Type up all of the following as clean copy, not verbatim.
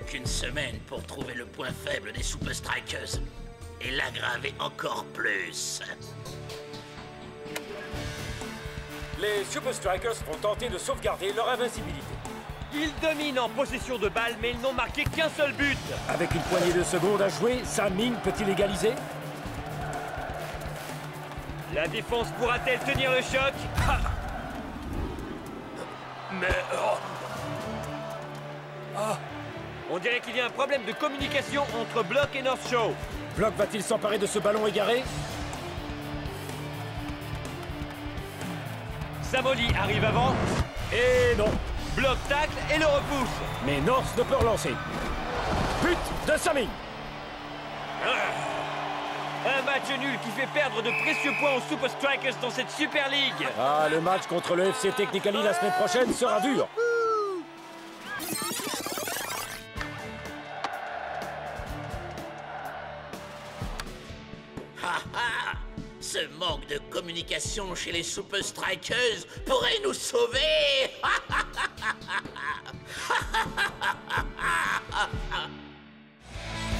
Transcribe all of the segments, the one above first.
qu'une semaine pour trouver le point faible des Super Strikers et l'aggraver encore plus. Les Super Strikers vont tenter de sauvegarder leur invincibilité. Ils dominent en possession de balles, mais ils n'ont marqué qu'un seul but. Avec une poignée de secondes à jouer, Sam Ming peut-il égaliser? La défense pourra-t-elle tenir le choc? Mais... On dirait qu'il y a un problème de communication entre Block et North Shore. Block va-t-il s'emparer de ce ballon égaré? Samoli arrive avant. Et non. Block tacle et le repousse. Mais North ne peut relancer. But de Sam Ming. Un match nul qui fait perdre de précieux points aux Super Strikers dans cette Super League. Ah, le match contre le FC Technically la semaine prochaine sera dur. Ce manque de communication chez les Super Strikers pourrait nous sauver.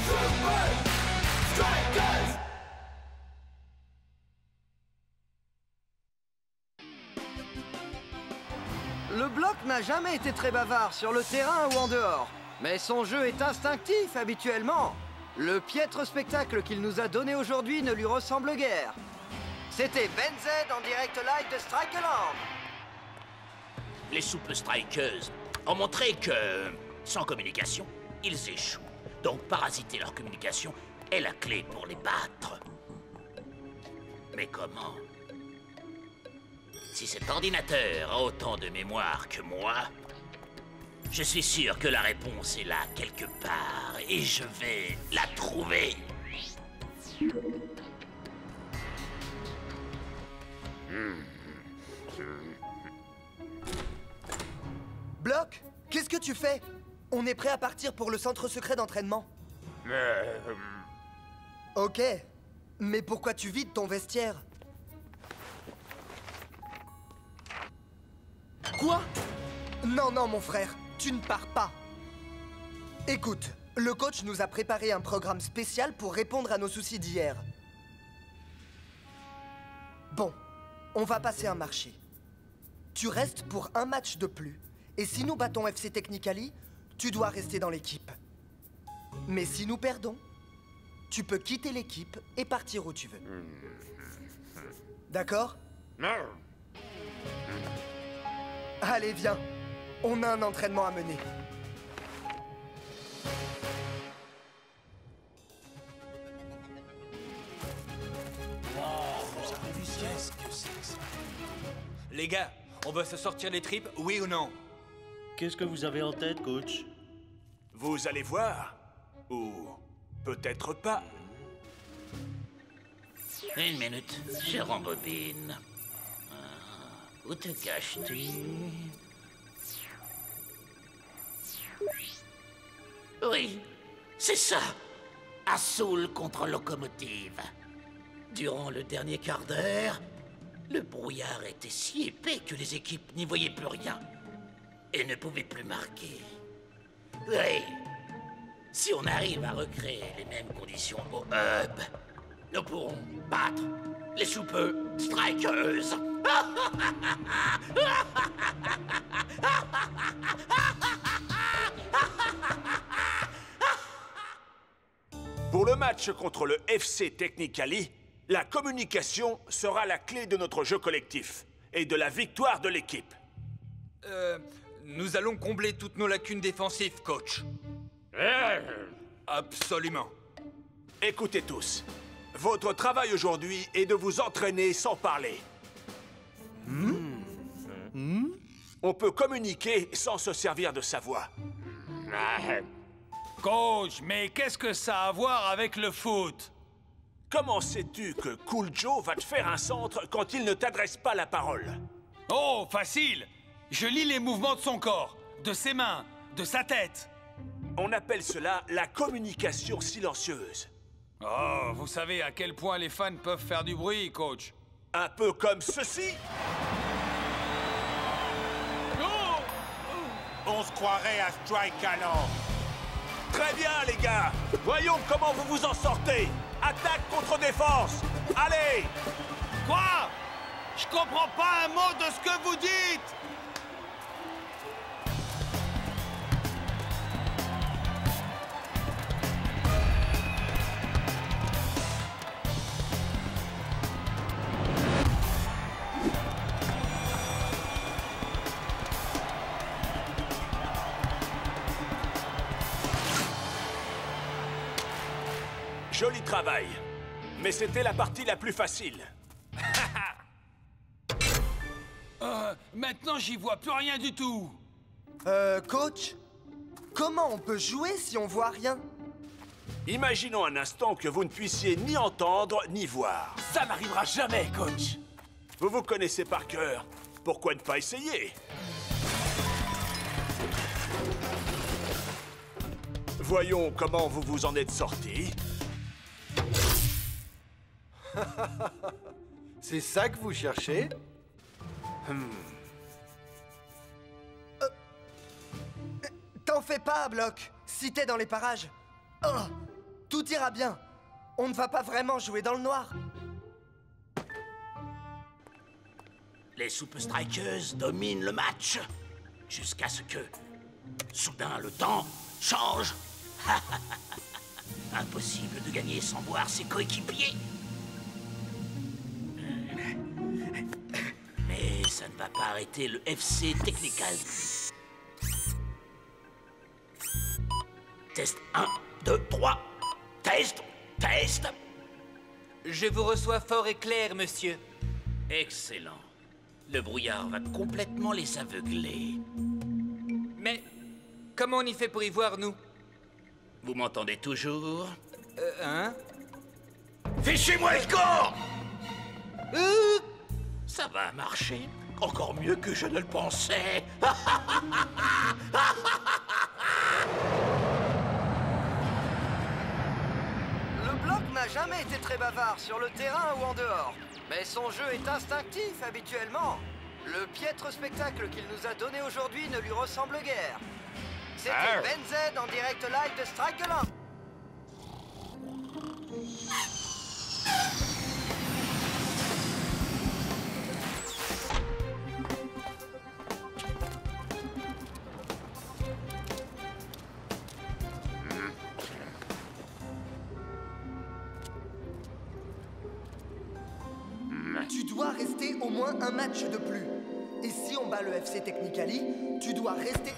Super Strikers! Le Bloc n'a jamais été très bavard sur le terrain ou en dehors. Mais son jeu est instinctif habituellement. Le piètre spectacle qu'il nous a donné aujourd'hui ne lui ressemble guère. C'était Ben Z en direct live de Strikeland. Les Super Strikers ont montré que, sans communication, ils échouent. Donc parasiter leur communication est la clé pour les battre. Mais comment? Si cet ordinateur a autant de mémoire que moi, je suis sûr que la réponse est là quelque part et je vais la trouver. Block, qu'est-ce que tu fais? On est prêt à partir pour le centre secret d'entraînement. Ok, mais pourquoi tu vides ton vestiaire? Quoi? Non, non, mon frère, tu ne pars pas. Écoute, le coach nous a préparé un programme spécial pour répondre à nos soucis d'hier. Bon, on va passer un marché. Tu restes pour un match de plus. Et si nous battons FC Technically, tu dois rester dans l'équipe. Mais si nous perdons, tu peux quitter l'équipe et partir où tu veux. D'accord? Allez, viens. On a un entraînement à mener. Qu'est-ce que c'est que ça? Les gars, on va se sortir les tripes, oui ou non? Qu'est-ce que vous avez en tête, coach? Vous allez voir. Ou peut-être pas. Une minute, je rembobine. Où te caches-tu? Oui, c'est ça. Assault contre locomotive. Durant le dernier quart d'heure, le brouillard était si épais que les équipes n'y voyaient plus rien et ne pouvaient plus marquer. Oui, si on arrive à recréer les mêmes conditions au hub, nous pourrons battre les Super Strikers. Pour le match contre le FC Technically, la communication sera la clé de notre jeu collectif et de la victoire de l'équipe. Nous allons combler toutes nos lacunes défensives, coach. Absolument. Écoutez tous, votre travail aujourd'hui est de vous entraîner sans parler. On peut communiquer sans se servir de sa voix. Coach, mais qu'est-ce que ça a à voir avec le foot? Comment sais-tu que Cool Joe va te faire un centre quand il ne t'adresse pas la parole? Oh, facile! Je lis les mouvements de son corps, de ses mains, de sa tête. On appelle cela la communication silencieuse. Oh, vous savez à quel point les fans peuvent faire du bruit, coach. Un peu comme ceci. Oh! On se croirait à Strikeland. Très bien, les gars. Voyons comment vous vous en sortez. Attaque contre défense. Allez! Quoi? Je comprends pas un mot de ce que vous dites! Joli travail. Mais c'était la partie la plus facile. Maintenant, j'y vois plus rien du tout. Coach? Comment on peut jouer si on voit rien? Imaginons un instant que vous ne puissiez ni entendre ni voir. Ça n'arrivera jamais, coach. Vous vous connaissez par cœur. Pourquoi ne pas essayer? Voyons comment vous vous en êtes sortis. C'est ça que vous cherchez? T'en fais pas, Block. Si t'es dans les parages. Oh, tout ira bien. On ne va pas vraiment jouer dans le noir. Les Super Strikers dominent le match. Jusqu'à ce que, soudain, le temps change. Impossible de gagner sans voir ses coéquipiers. Mais ça ne va pas arrêter le FC Technical. Test 1, 2, 3. Test, test. Je vous reçois fort et clair, monsieur. Excellent. Le brouillard va complètement les aveugler. Mais comment on y fait pour y voir, nous? Vous m'entendez toujours? Hein? Fichez-moi le corps! Ça va marcher. Encore mieux que je ne le pensais. Le bloc n'a jamais été très bavard sur le terrain ou en dehors. Mais son jeu est instinctif habituellement. Le piètre spectacle qu'il nous a donné aujourd'hui ne lui ressemble guère. C'était Ben Z en direct live de Strikeland. Tu dois rester au moins un match de plus. Et si on bat le FC Technicali, tu dois rester...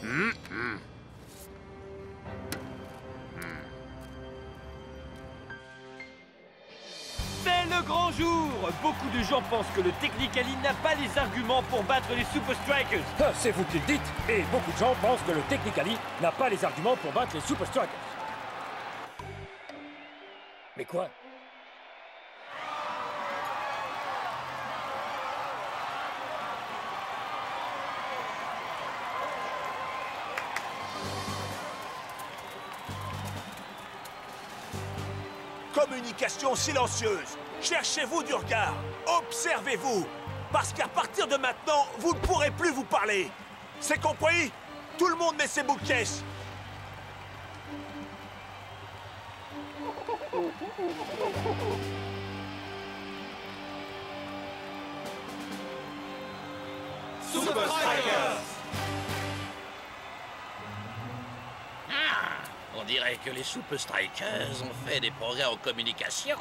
C'est le grand jour! Beaucoup de gens pensent que le Technicali n'a pas les arguments pour battre les Super Strikers. Ah, c'est vous qui le dites. Et beaucoup de gens pensent que le Technicali n'a pas les arguments pour battre les Super Strikers. Mais quoi? Communication silencieuse. Cherchez-vous du regard. Observez-vous. Parce qu'à partir de maintenant, vous ne pourrez plus vous parler. C'est compris? Tout le monde met ses boules de caisse. Super Strikers! On dirait que les Super Strikers ont fait des progrès en communication.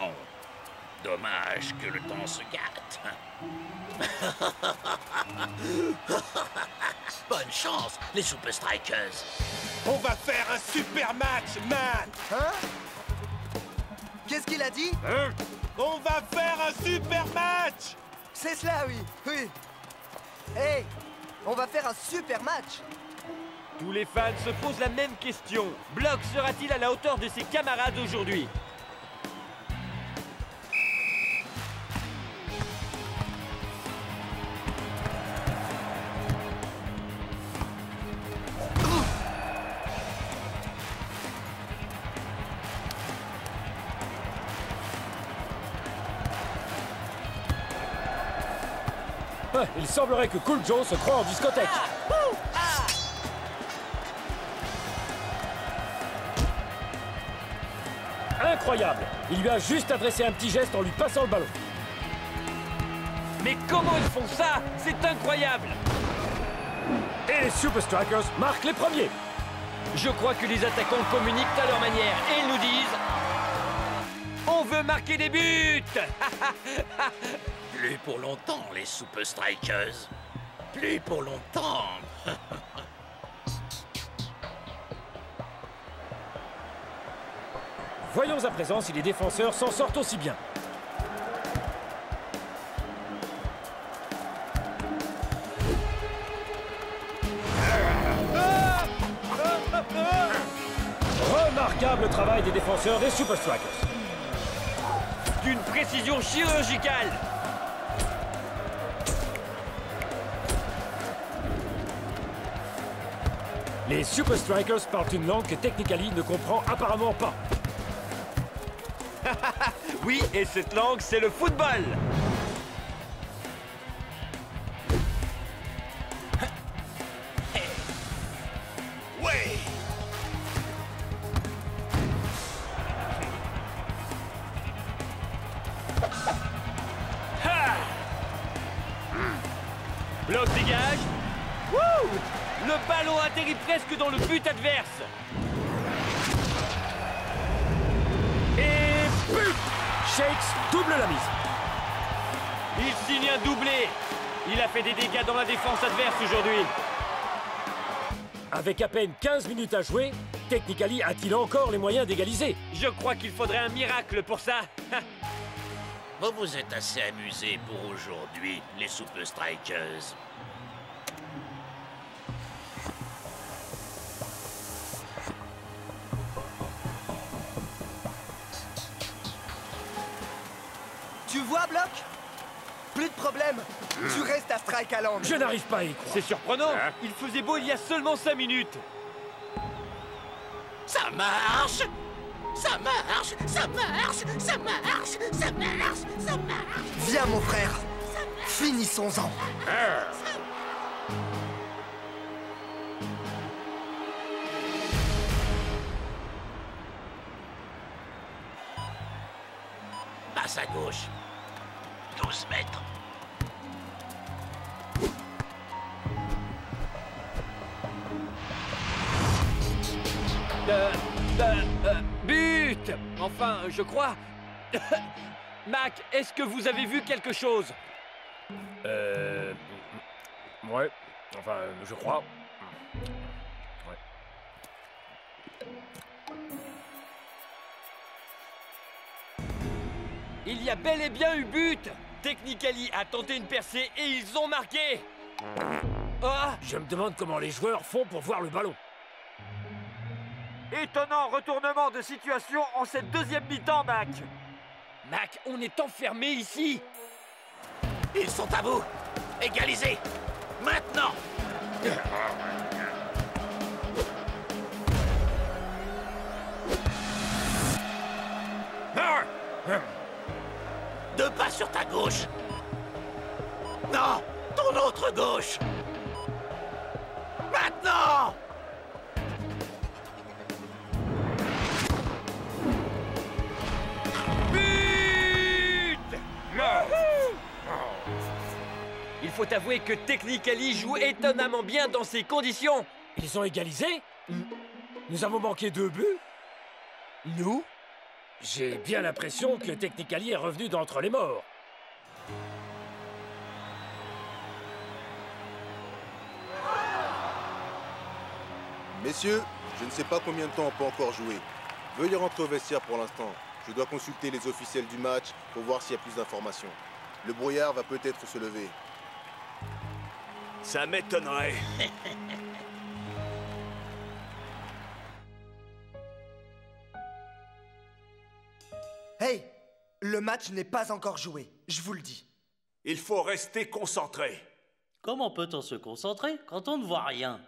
Dommage que le temps se gâte. Bonne chance, les Super Strikers. On va faire un super match, man! Hein? Qu'est-ce qu'il a dit? On va faire un super match! C'est cela, oui, oui. Hey, on va faire un super match. Tous les fans se posent la même question. Block sera-t-il à la hauteur de ses camarades aujourd'hui? Ah, il semblerait que Cool Joe se croit en discothèque. incroyable. Il lui a juste adressé un petit geste en lui passant le ballon. Mais comment ils font ça? C'est incroyable! Et les Super Strikers marquent les premiers. Je crois que les attaquants communiquent à leur manière et ils nous disent... On veut marquer des buts. Plus pour longtemps, les Super Strikers. Plus pour longtemps. Voyons à présent si les défenseurs s'en sortent aussi bien. Remarquable travail des défenseurs des Super Strikers. D'une précision chirurgicale. Les Super Strikers parlent une langue que Technically ne comprend apparemment pas. Oui, et cette langue, c'est le football. Ouais. Bloc dégage. Wouh! Le ballon atterrit presque dans le but adverse. Et but! Shakes double la mise. Il signe un doublé. Il a fait des dégâts dans la défense adverse aujourd'hui. Avec à peine 15 minutes à jouer, Technically a-t-il encore les moyens d'égaliser? Je crois qu'il faudrait un miracle pour ça. Vous vous êtes assez amusés pour aujourd'hui, les Super Strikers. Tu vois, Bloc? Plus de problème. Tu restes à strike à l'angle. Je n'arrive pas à y croire. C'est surprenant. Il faisait beau il y a seulement 5 minutes. Ça marche! Ça marche! Ça marche! Ça marche! Ça marche! Ça marche! Viens, mon frère. Finissons-en. Passe à gauche. 12 mètres. But! Enfin, je crois. Mac, est-ce que vous avez vu quelque chose? Ouais. Enfin, je crois. Ouais. Il y a bel et bien eu but! Technically a tenté une percée et ils ont marqué! Ah! Je me demande comment les joueurs font pour voir le ballon. Étonnant retournement de situation en cette deuxième mi-temps, Mac! Mac, on est enfermé ici! Ils sont à vous! Égalisez! Maintenant! Deux pas sur ta gauche! Non! Ton autre gauche! Maintenant! Il faut avouer que Technically joue étonnamment bien dans ces conditions. Ils ont égalisé? Nous avons manqué 2 buts? Nous? J'ai bien l'impression que Technically est revenu d'entre les morts. Messieurs, je ne sais pas combien de temps on peut encore jouer. Veuillez rentrer au vestiaire pour l'instant. Je dois consulter les officiels du match pour voir s'il y a plus d'informations. Le brouillard va peut-être se lever. Ça m'étonnerait. Hey, le match n'est pas encore joué, je vous le dis. Il faut rester concentré. Comment peut-on se concentrer quand on ne voit rien?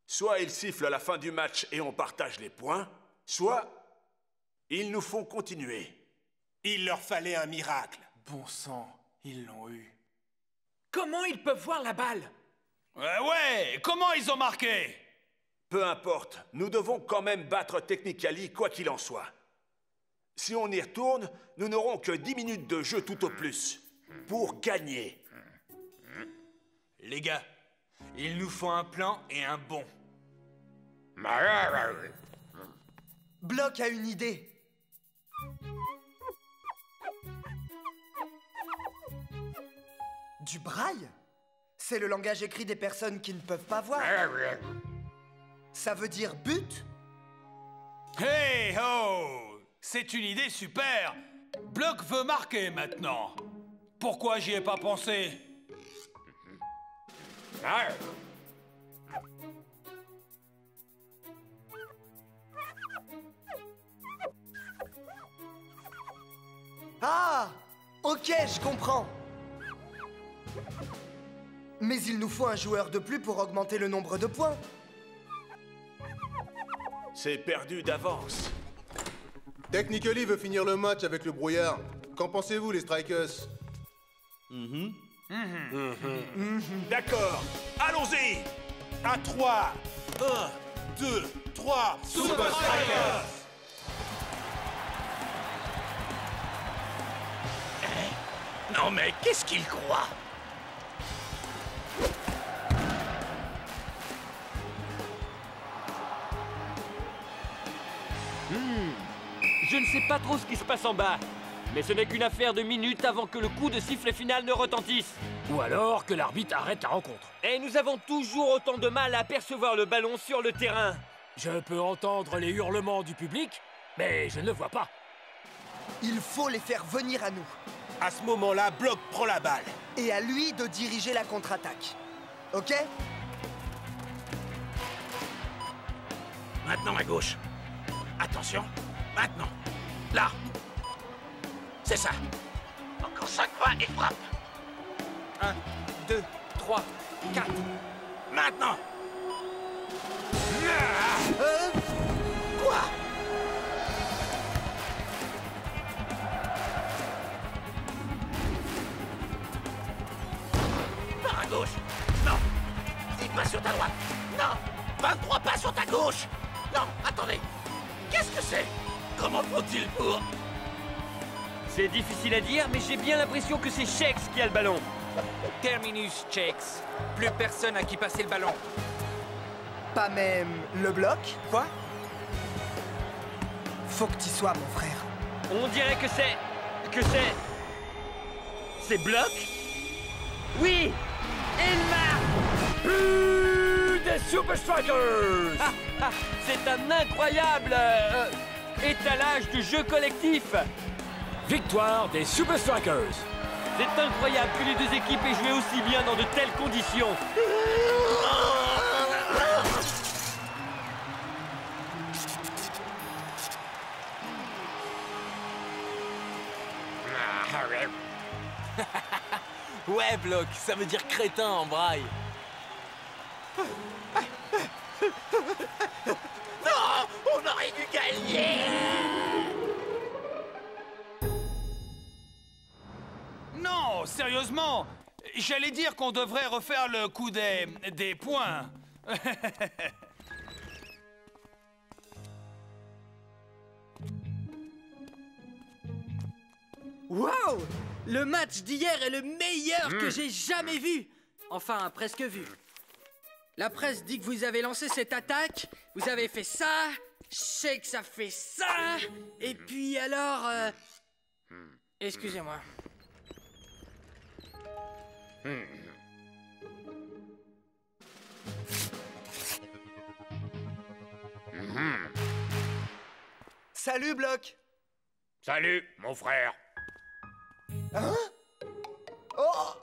Soit ils sifflent à la fin du match et on partage les points, soit ils nous font continuer. Il leur fallait un miracle. Bon sang, ils l'ont eu. Comment ils peuvent voir la balle? Ouais, comment ils ont marqué? Peu importe, nous devons quand même battre Technically quoi qu'il en soit. Si on y retourne, nous n'aurons que 10 minutes de jeu tout au plus. Pour gagner. Les gars, il nous faut un plan et un bon. Block a une idée. Du braille? C'est le langage écrit des personnes qui ne peuvent pas voir. Ça veut dire but? Hey ho! C'est une idée super! Block veut marquer maintenant. Pourquoi j'y ai pas pensé? Ah! Ok, je comprends. Mais il nous faut un joueur de plus pour augmenter le nombre de points. C'est perdu d'avance. Technically veut finir le match avec le brouillard. Qu'en pensez-vous, les Strikers? D'accord, allons-y. À 3. 1, 2, 3. Super Strikers! Non mais qu'est-ce qu'il croit? Je ne sais pas trop ce qui se passe en bas, mais ce n'est qu'une affaire de minutes avant que le coup de sifflet final ne retentisse. Ou alors que l'arbitre arrête la rencontre. Et nous avons toujours autant de mal à percevoir le ballon sur le terrain. Je peux entendre les hurlements du public, mais je ne le vois pas. Il faut les faire venir à nous. À ce moment-là, Block prend la balle. Et à lui de diriger la contre-attaque. Ok? Maintenant à gauche. Attention, maintenant. Là. C'est ça. Encore 5 pas et frappe. 1, 2, 3, 4. Maintenant. Quoi? Par à gauche. Non. 10 pas sur ta droite. Non. 23 pas sur ta gauche. Non, attendez. Qu'est-ce que c'est? Comment font-ils pour... C'est difficile à dire, mais j'ai bien l'impression que c'est Shex qui a le ballon. Terminus Shex. Plus personne à qui passer le ballon. Pas même le bloc, quoi? Faut que t'y sois, mon frère. On dirait que c'est... C'est Block? Oui! Il marque! But des Super Strikers! C'est un incroyable étalage de jeu collectif. Victoire des Super Strikers! C'est incroyable que les deux équipes aient joué aussi bien dans de telles conditions. Ouais, Block, ça veut dire crétin en braille. Non! On aurait dû gagner! Non, sérieusement. J'allais dire qu'on devrait refaire le coup des points. Wow! Le match d'hier est le meilleur que j'ai jamais vu! Enfin, presque vu. La presse dit que vous avez lancé cette attaque, vous avez fait ça, Shex a fait ça, et puis alors... Excusez-moi. Salut, Block! Salut, mon frère. Hein? Oh!